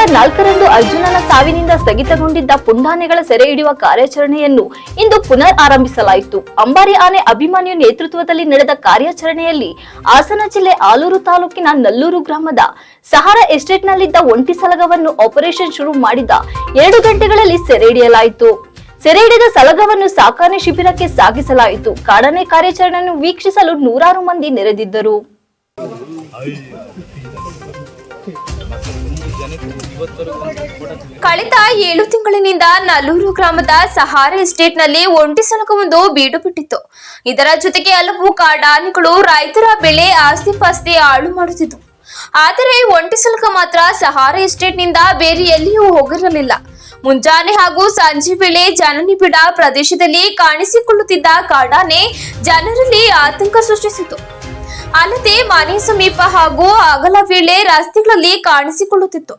November 4ರಂದು ಅರ್ಜುನನ ಸಾವಿನಿಂದ ಸ್ಥಗಿತಗೊಂಡಿದ್ದ ಪುಂಡಾನೆಗಳ ಸೆರೆ ಹಿಡಿಯುವ ಕಾರ್ಯಾಚರಣೆಯನ್ನು ಇಂದು ಪುನರ್ ಆರಂಭಿಸಲಾಯಿತು. ಅಂಬಾರಿ ಆನೆ ಅಭಿಮನ್ಯು ನೇತೃತ್ವದಲ್ಲಿ ನಡೆದ ಕಾರ್ಯಾಚರಣೆಯಲ್ಲಿ ಹಾಸನ ಜಿಲ್ಲೆ ಆಲೂರು ತಾಲೂಕಿನ ನಲ್ಲೂರು ಗ್ರಾಮದ ಸಹಾರಾ ಎಸ್ಟೇಟ್ನಲ್ಲಿದ್ದ ಒಂಟಿ ಸಲಗವನ್ನು ಆಪರೇಷನ್ ಶುರು ಮಾಡಿದ 2 ಗಂಟೆಗಳಲ್ಲಿ ಸೆರೆ ಹಿಡಿಯಲಾಯಿತು. ಸೆರೆ ಹಿಡಿದ ಸಲಗವನ್ನು ಸಾಕಾಣೆ ಶಿಬಿರಕ್ಕೆ ಸಾಗಿಸಲಾಯಿತು. ಕಾಡಾನೆ ಕಾರ್ಯಾಚರಣೆಯನ್ನು ವೀಕ್ಷಿಸಲು ನೂರಾರು ಮಂದಿ ನೆರೆದಿದ್ದರು. ಕಳೆದ 7 ತಿಂಗಳಿನಿಂದ ನಲ್ಲೂರು ಗ್ರಾಮದ ಸಹಾರಾ ಎಸ್ಟೇಟ್ನಲ್ಲಿ ಒಂಟಿ ಸಲಗವೊಂದು ಬೀಡು ಬಿಟ್ಟಿತ್ತು. ಇದರ ಜೊತೆಗೆ ಹಲವು ಕಾಡಾನೆಗಳು ರೈತರ ಬೆಳೆ ಆಸ್ತಿ ಪಾಸ್ತಿ ಹಾಳು ಮಾಡುತ್ತಿದ್ದವು. ಆದರೆ ಒಂಟಿ ಸಲಗ ಮಾತ್ರ ಸಹಾರಾ ಎಸ್ಟೇಟ್ನಿಂದ ಬೇರೆ ಎಲ್ಲಿಯೂ ಹೋಗಿರಲಿಲ್ಲ. ಮುಂಜಾನೆ ಹಾಗೂ ಸಂಜೆ ವೇಳೆ ಜನನಿಬಿಡ ಪ್ರದೇಶದಲ್ಲಿ ಕಾಣಿಸಿಕೊಳ್ಳುತ್ತಿದ್ದ ಕಾಡಾನೆ ಜನರಲ್ಲಿ ಆತಂಕ ಸೃಷ್ಟಿಸಿತು. ಅಲ್ಲದೆ ಮನೆ ಸಮೀಪ ಹಾಗೂ ಹಗಲ ವೇಳೆ ರಸ್ತೆಗಳಲ್ಲಿ ಕಾಣಿಸಿಕೊಳ್ಳುತ್ತಿತ್ತು.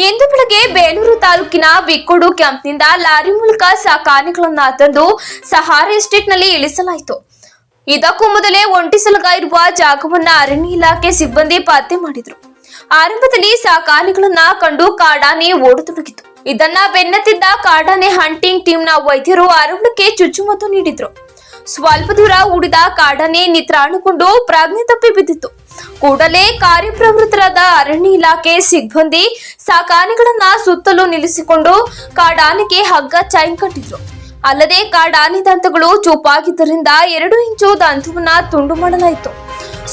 ಇಂದು ಬೆಳಗ್ಗೆ ಬೇಲೂರು ತಾಲೂಕಿನ ಬಿಕ್ಕೋಡು ಕ್ಯಾಂಪ್ನಿಂದ ಲಾರಿ ಮೂಲಕ ಸಾಕಾನೆಗಳನ್ನ ತಂದು ಸಹಾರಾ ಎಸ್ಟೇಟ್ನಲ್ಲಿ ಇಳಿಸಲಾಯಿತು. ಇದಕ್ಕೂ ಮೊದಲೇ ಒಂಟಿ ಸಲಗ ಇರುವ ಜಾಗವನ್ನ ಅರಣ್ಯ ಇಲಾಖೆ ಸಿಬ್ಬಂದಿ ಪತ್ತೆ ಮಾಡಿದ್ರು. ಆರಂಭದಲ್ಲಿ ಸಾಕಾನೆಗಳನ್ನ ಕಂಡು ಕಾಡಾನೆ ಓಡತೊಡಗಿತು. ಇದನ್ನ ಬೆನ್ನತ್ತಿದ್ದ ಕಾಡಾನೆ ಹಂಟಿಂಗ್ ಟೀಮ್ನ ವೈದ್ಯರು ಅರವಳಿಕೆ ಚುಚ್ಚುಮದ್ದು ನೀಡಿದ್ರು. ಸ್ವಲ್ಪ ದೂರ ಉಳಿದ ಕಾಡಾನೆ ನಿತ್ರಾಣುಕೊಂಡು ಪ್ರಜ್ಞೆ ತಪ್ಪಿ ಬಿದ್ದಿತ್ತು. ಕೂಡಲೇ ಕಾರ್ಯಪ್ರವೃತ್ತರಾದ ಅರಣ್ಯ ಇಲಾಖೆ ಸಿಬ್ಬಂದಿ ಸಾಕಾನೆಗಳನ್ನ ಸುತ್ತಲೂ ನಿಲ್ಲಿಸಿಕೊಂಡು ಕಾಡಾನೆಗೆ ಹಗ್ಗ ಚೈನ್ ಕಟ್ಟಿದ್ರು. ಅಲ್ಲದೆ ಕಾಡಾನೆ ದಂತಗಳು ಚೂಪಾಗಿದ್ದರಿಂದ 2 ಇಂಚು ದಂತವನ್ನ ತುಂಡು ಮಾಡಲಾಯಿತು.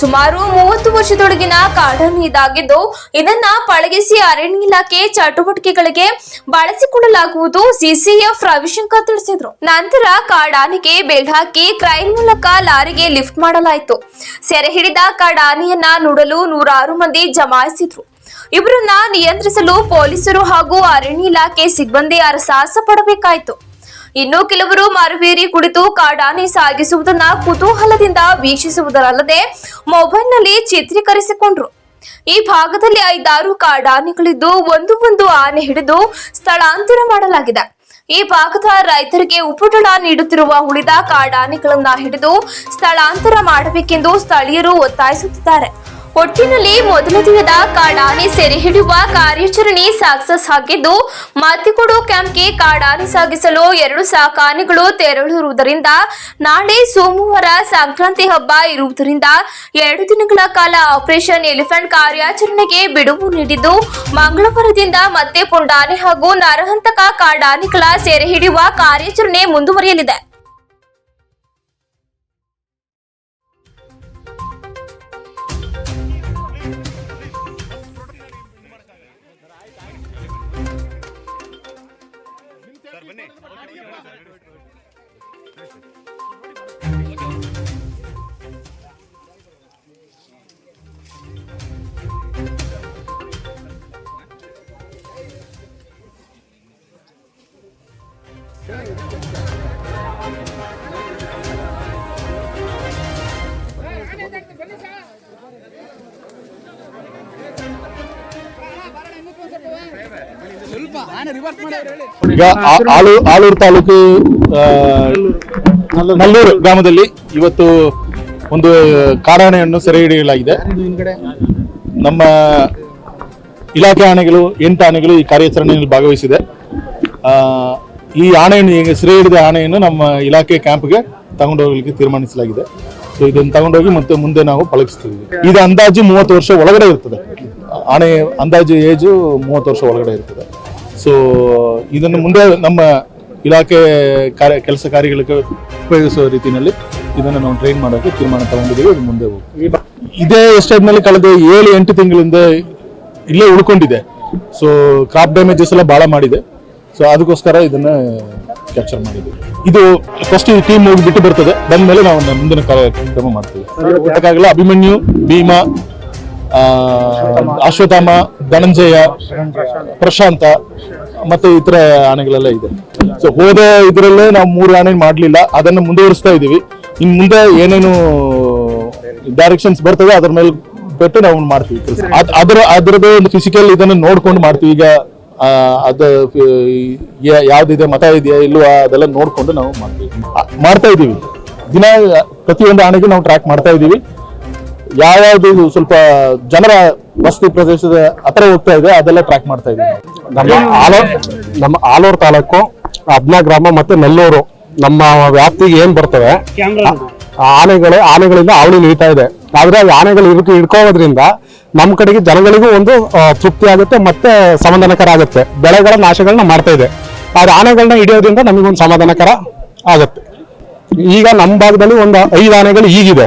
ಸುಮಾರು 30 ವರ್ಷದೊಳಗಿನ ಕಾಡಾನೆ ಇದಾಗಿದ್ದು ಇದನ್ನ ಪಳಗಿಸಿ ಅರಣ್ಯ ಇಲಾಖೆ ಚಟುವಟಿಕೆಗಳಿಗೆ ಬಳಸಿಕೊಳ್ಳಲಾಗುವುದು ಸಿಸಿಎಫ್ ರವಿಶಂಕರ್ ತಿಳಿಸಿದ್ರು. ನಂತರ ಕಾಡಾನೆಗೆ ಬೆಲ್ಟ್ ಹಾಕಿ ಕ್ರೈನ್ ಮೂಲಕ ಲಾರಿಗೆ ಲಿಫ್ಟ್ ಮಾಡಲಾಯಿತು. ಸೆರೆ ಹಿಡಿದ ಕಾಡಾನೆಯನ್ನ ನೋಡಲು ನೂರಾರು ಮಂದಿ ಜಮಾಯಿಸಿದ್ರು. ಇವರನ್ನ ನಿಯಂತ್ರಿಸಲು ಪೊಲೀಸರು ಹಾಗೂ ಅರಣ್ಯ ಇಲಾಖೆ ಸಿಬ್ಬಂದಿ ಹರಸಾಹಸ ಪಡಬೇಕಾಯಿತು. ಇನ್ನು ಕೆಲವರು ಮರವೇರಿ ಕುಳಿತು ಕಾಡಾನೆ ಸಾಗಿಸುವುದನ್ನ ಕುತೂಹಲದಿಂದ ವೀಕ್ಷಿಸುವುದರಲ್ಲದೆ ಮೊಬೈಲ್ನಲ್ಲಿ ಚಿತ್ರೀಕರಿಸಿಕೊಂಡ್ರು. ಈ ಭಾಗದಲ್ಲಿ 5-6 ಕಾಡಾನೆಗಳಿದ್ದು ಒಂದು ಆನೆ ಹಿಡಿದು ಸ್ಥಳಾಂತರ ಮಾಡಲಾಗಿದೆ. ಈ ಭಾಗದ ರೈತರಿಗೆ ಉಪಟಳ ನೀಡುತ್ತಿರುವ ಉಳಿದ ಕಾಡಾನೆಗಳನ್ನ ಹಿಡಿದು ಸ್ಥಳಾಂತರ ಮಾಡಬೇಕೆಂದು ಸ್ಥಳೀಯರು ಒತ್ತಾಯಿಸುತ್ತಿದ್ದಾರೆ. ಒಟ್ಟಿನಲ್ಲಿ ಮೊದಲ ದಿನದ ಕಾಡಾನೆ ಸೆರೆ ಹಿಡಿಯುವ ಕಾರ್ಯಾಚರಣೆ ಸಕ್ಸಸ್ ಆಗಿದ್ದು ಮತ್ತಿಕೋಡು ಕ್ಯಾಂಪ್ಗೆ ಕಾಡಾನೆ ಸಾಗಿಸಲು 2 ಸಾಕಾನೆಗಳು ತೆರಳಿರುವುದರಿಂದ ನಾಳೆ ಸೋಮವಾರ ಸಂಕ್ರಾಂತಿ ಹಬ್ಬ ಇರುವುದರಿಂದ 2 ದಿನಗಳ ಕಾಲ ಆಪರೇಷನ್ ಎಲಿಫೆಂಟ್ ಕಾರ್ಯಾಚರಣೆಗೆ ಬಿಡುವು ನೀಡಿದ್ದು ಮಂಗಳವಾರದಿಂದ ಮತ್ತೆ ಪುಂಡಾನೆ ಹಾಗೂ ನರಹಂತಕ ಕಾಡಾನೆಗಳ ಸೆರೆ ಹಿಡಿಯುವ ಕಾರ್ಯಾಚರಣೆ ಮುಂದುವರಿಯಲಿದೆ. ಈಗ ಆಲೂರು ತಾಲೂಕು ನಲ್ಲೂರು ಗ್ರಾಮದಲ್ಲಿ ಇವತ್ತು ಒಂದು ಕಾಡಾನೆಯನ್ನು ಸೆರೆ ಹಿಡಿಯಲಾಗಿದೆ. ನಮ್ಮ ಇಲಾಖೆ ಆನೆಗಳು 8 ಆನೆಗಳು ಈ ಕಾರ್ಯಾಚರಣೆಯಲ್ಲಿ ಭಾಗವಹಿಸಿದೆ. ಈ ಆನೆಯನ್ನು ಸೆರೆ ಹಿಡಿದ ಆನೆಯನ್ನು ನಮ್ಮ ಇಲಾಖೆ ಕ್ಯಾಂಪ್ಗೆ ತಗೊಂಡೋಗ್ಲಿಕ್ಕೆ ತೀರ್ಮಾನಿಸಲಾಗಿದೆ. ಸೊ ಇದನ್ನು ತಗೊಂಡೋಗಿ ಮತ್ತೆ ಮುಂದೆ ನಾವು ಪಳಗಿಸ್ತೀವಿ. ಇದು ಅಂದಾಜು 30 ವರ್ಷ ಒಳಗಡೆ ಇರ್ತದೆ. ಆನೆ ಅಂದಾಜು ಏಜು 30 ವರ್ಷ ಒಳಗಡೆ ಇರ್ತದೆ. ಸೊ ಇದನ್ನು ಮುಂದೆ ನಮ್ಮ ಇಲಾಖೆ ಕೆಲಸ ಕಾರ್ಯಗಳಿಗೆ ಉಪಯೋಗಿಸುವ ರೀತಿಯಲ್ಲಿ ಇದನ್ನು ನಾವು ಟ್ರೈನ್ ಮಾಡೋಕ್ಕೆ ತೀರ್ಮಾನ ತಗೊಂಡಿದ್ದೀವಿ. ಇದು ಮುಂದೆ ಹೋಗಿ ಇದೇ ಎಸ್ಟೇಟ್ನಲ್ಲಿ ಕಳೆದ 7-8 ತಿಂಗಳಿಂದ ಇಲ್ಲೇ ಉಳ್ಕೊಂಡಿದೆ. ಸೊ ಕ್ರಾಪ್ ಡ್ಯಾಮೇಜಸ್ ಎಲ್ಲ ಭಾಳ ಮಾಡಿದೆ. ಸೊ ಅದಕ್ಕೋಸ್ಕರ ಇದನ್ನ ಕ್ಯಾಪ್ಚರ್ ಮಾಡಿದ್ದೀವಿ. ಇದು ಫಸ್ಟ್ ಈ ಟೀಮ್ ಹೋಗಿ ಬಿಟ್ಟು ಬರ್ತದೆ. ಬಂದ್ಮೇಲೆ ನಾವು ಮುಂದಿನ ಕಾರ್ಯಕ್ರಮ ಮಾಡ್ತೀವಿ. ಅದಕ್ಕಾಗಲ್ಲ ಅಭಿಮನ್ಯು, ಭೀಮಾ, ಅಶ್ವತ್ಥಾಮ, ಧನಂಜಯ, ಪ್ರಶಾಂತ ಮತ್ತೆ ಇತರ ಆನೆಗಳೆಲ್ಲ ಇದೆ. ಸೊ ಹೋದ ಇದರಲ್ಲೇ ನಾವು 3 ಆನೆ ಮಾಡ್ಲಿಲ್ಲ, ಅದನ್ನ ಮುಂದುವರಿಸ್ತಾ ಇದೀವಿ. ಇನ್ ಮುಂದೆ ಏನೇನು ಡೈರೆಕ್ಷನ್ಸ್ ಬರ್ತದೆ ಅದ್ರ ಮೇಲೆ ಬಿಟ್ಟು ನಾವು ಮಾಡ್ತೀವಿ. ಅದರದ್ದು ಒಂದು ಫಿಸಿಕಲ್ ಇದನ್ನ ನೋಡ್ಕೊಂಡು ಮಾಡ್ತೀವಿ. ಈಗ ಅದು ಯಾವ್ದಿದೆ, ಮತ ಇದೆಯಾ ಇಲ್ವಾ ಅದೆಲ್ಲ ನೋಡ್ಕೊಂಡು ನಾವು ಮಾಡ್ತಾ ಇದೀವಿ. ದಿನ ಪ್ರತಿಯೊಂದು ಆನೆಗೂ ನಾವು ಟ್ರ್ಯಾಕ್ ಮಾಡ್ತಾ ಇದೀವಿ. ಯಾವ್ಯಾವ್ದು ಇದು ಸ್ವಲ್ಪ ಜನರ ವಸತಿ ಪ್ರದೇಶದ ಹತ್ರ ಹೋಗ್ತಾ ಇದೆ ಅದೆಲ್ಲ ಟ್ರ್ಯಾಕ್ ಮಾಡ್ತಾ ಇದ್ದೀವಿ. ನಮ್ಮ ಆಲೂರು ತಾಲೂಕು ಅಬ್ನಾ ಗ್ರಾಮ ಮತ್ತೆ ನೆಲ್ಲೂರು ನಮ್ಮ ವ್ಯಾಪ್ತಿಗೆ ಏನ್ ಬರ್ತವೆ ಆನೆಗಳಿಂದ ಅವಳಿ ನಡೀತಾ ಇದೆ. ಆದ್ರೆ ಆನೆಗಳು ಹಿಡ್ಕೋದ್ರಿಂದ ನಮ್ಮ ಕಡೆಗೆ ಜನಗಳಿಗೂ ಒಂದು ತೃಪ್ತಿ ಆಗುತ್ತೆ ಮತ್ತೆ ಸಮಾಧಾನಕರ ಆಗುತ್ತೆ. ಬೆಳೆಗಳ ನಾಶಗಳನ್ನ ಮಾಡ್ತಾ ಇದೆ. ಆದ್ರೆ ಆನೆಗಳನ್ನ ಹಿಡಿಯೋದ್ರಿಂದ ನಮಗೊಂದು ಸಮಾಧಾನಕರ ಆಗುತ್ತೆ. ಈಗ ನಮ್ಮ ಭಾಗದಲ್ಲಿ ಒಂದು 5 ಆನೆಗಳು ಈಗಿದೆ,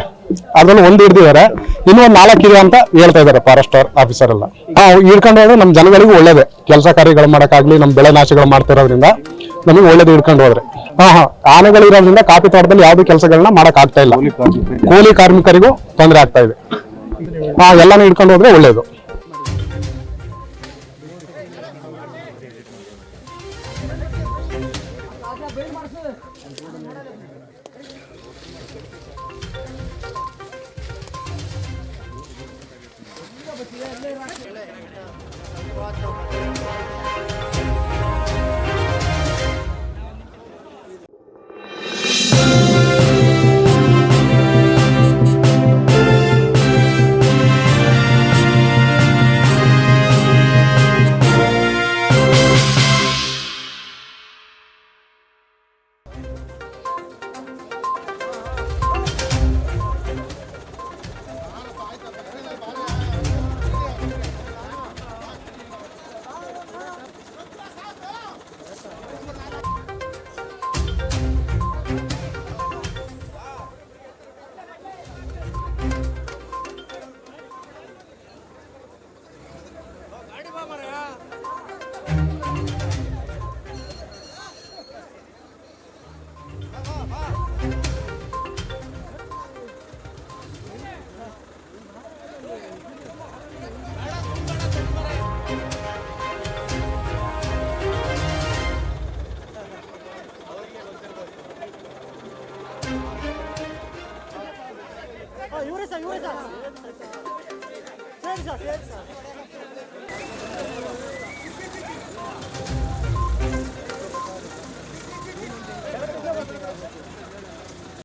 ಅದ್ರಲ್ಲಿ ಒಂದು ಹಿಡಿದಿದ್ದಾರೆ, ಇನ್ನೂ ಒಂದು 4 ಇದೆ ಅಂತ ಹೇಳ್ತಾ ಇದಾರೆ ಫಾರೆಸ್ಟ್ ಆಫೀಸರ್ ಎಲ್ಲ. ಹಿಡ್ಕೊಂಡು ಹೋದ್ರೆ ನಮ್ಮ ಜನಗಳಿಗೂ ಒಳ್ಳೇದೆ. ಕೆಲಸ ಕಾರ್ಯಗಳು ಮಾಡಕ್ಕಾಗ್ಲಿ, ನಮ್ಮ ಬೆಳೆ ನಾಶಗಳು ಮಾಡ್ತಿರೋದ್ರಿಂದ ನಮಗೆ ಒಳ್ಳೇದು ಹಿಡ್ಕೊಂಡು ಹೋದ್ರೆ. ಆನೆಗಳಿರೋದ್ರಿಂದ ಕಾಫಿ ತೋಟದಲ್ಲಿ ಯಾವ್ದು ಕೆಲಸಗಳನ್ನ ಮಾಡಕ್ ಆಗ್ತಾ ಇಲ್ಲ. ಕೂಲಿ ಕಾರ್ಮಿಕರಿಗೂ ತೊಂದರೆ ಆಗ್ತಾ ಇದೆ. ಎಲ್ಲಾನು ಹಿಡ್ಕೊಂಡು ಹೋದ್ರೆ ಒಳ್ಳೇದು. ಇವರೇ ಸರ್ ಸರಿ ಸರ್